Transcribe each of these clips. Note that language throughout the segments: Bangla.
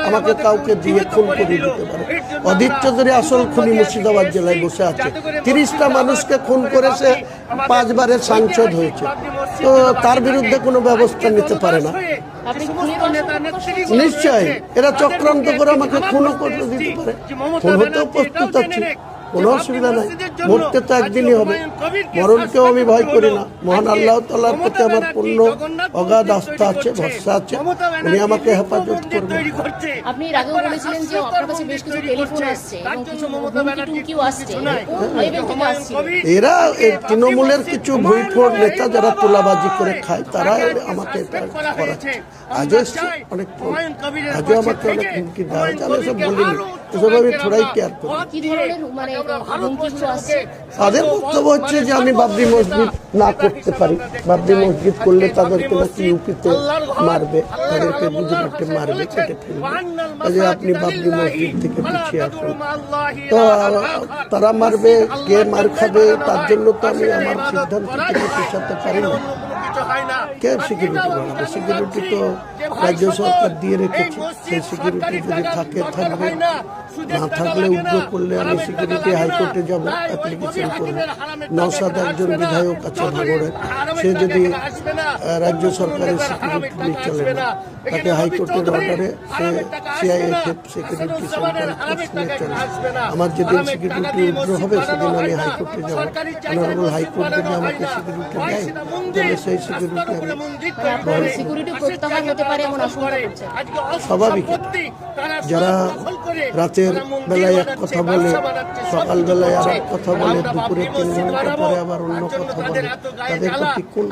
আমাকে কাউকে দিয়ে খুন করে দিতে পারে। অধীর চৌধুরী আসল খুনি মুর্শিদাবাদ জেলায় বসে আছে। 30টা মানুষকে খুন করেছে, 5 বারের সাংসদ হয়েছে, তো তার বিরুদ্ধে কোনো ব্যবস্থা নিতে পারে না। নিশ্চয়ই এরা চক্রান্ত করে আমাকে খুনও করে দিতে পারে। খুন হতেও প্রস্তুত আছি, কোনো অসুবিধা নাই। মরতে তো একদিনই হবে, মরণকেও আমি ভয় করি না। মহান আল্লাহ তাআলার প্রতি আমার পূর্ণ অগাধ আস্থা আছে, ভরসা আছে, উনি আমাকে হেফাজত করবেন। আপনি এর আগেও বলেছিলেন যে আপনার কাছে বেশ কিছু টেলিফোন আসছে এবং কিছু হুমকি-টুমকিও আসছে। কোন লেভেল থেকে আসছে? এরা তৃণমূলের কিছু ভুইফোর নেতা যারা তোলাবাজি করে খায়, তারা আমাকে এটা করাচ্ছে। আজও অনেক আজও আমাকে অনেক হুমকি দেওয়া হয়েছে। আমি এসব বলিনি, এসব আমি থোড়াই কেয়ার করি। কি ধরনের মানে হুমকিগুলো আসছে? তাদের বক্তব্য হচ্ছে যে আমি বাবরি মসজিদ না করতে পারি, বাবরি মসজিদ করলে তাদেরকে নাকি ইউপিতে মারবে, তাদেরকে গুজরাটে মারবে, কেটে ফেলবে, কাজে আপনি বাবরি মসজিদ থেকে পিছিয়ে আসুন। তো তারা মারবে, কে মার খাবে, তার জন্য তো আমি আমার সিদ্ধান্ত থেকে পিছাতে পারি না। কে সিকিউরিটি বাড়াবে? সিকিউরিটি তো রাজ্য সরকার দিয়ে রেখেছে, সেই সিকিউরিটি যদি থাকে থাকবে, না থাকলে উদ্যোগ করলে আমি সিকিউরিটি হাইকোর্টে যাব, অ্যাপ্লিকেশন করব। নওশাদ একজন বিধায়ক আছে ভাঙড়ের, সে যদি রাজ্য সরকারের সিকিউরিটি নিয়ে চলে না, তাকে হাইকোর্টের অর্ডারে সে সিআইএফএফ সিকিউরিটি সেন্টার কোর্স নিয়ে চলে। আমার যেদিন সিকিউরিটি উদ্র হবে সেদিন আমি হাইকোর্টে যাব। অনারেবল হাইকোর্ট যদি আমাকে সিকিউরিটি দেয়, তাহলে সেই সিকিউরিটি প্রত্যাহার হতে পারে এমন আশঙ্কা করছে। স্বাভাবিক। যারা রাতের বেলায় এক কথা বলে, সকাল বেলায় আর এক কথা বলে, দুপুরে 3 ঘন্টা পরে আবার অন্য কথা বলে, তাদের প্রতি কোন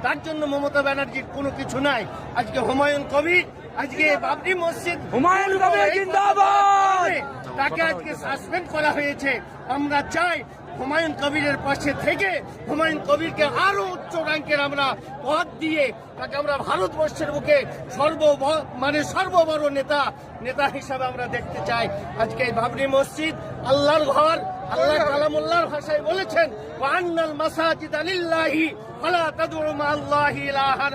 তার জন্য মমতা ব্যানার্জির কোনো কিছু নাই। আজকে হুমায়ুন কবির, আজকে বাবরি মসজিদ, হুমায়ুন কবির জিন্দাবাদ, তাকে আজকে সাসপেন্ড করা হয়েছে। আমরা চাই হুমায়ুন কবিরের পাশে থেকে হুমায়ুন কবিরকে আরো উচ্চ র্যাঙ্কের আমরা পদ দিয়ে তাকে আমরা ভারতবর্ষের বুকে সর্ববড় নেতা হিসাবে আমরা দেখতে চাই। আজকে এই বাবরি মসজিদ আল্লাহর ঘর। আল্লাহ কালামুল্লাহর ভাষায় বলেছেন, ওয়া আন্নাল মাসাজিদা লিল্লাহি ফালা তাদউ মা আল্লাহি ইলাহান।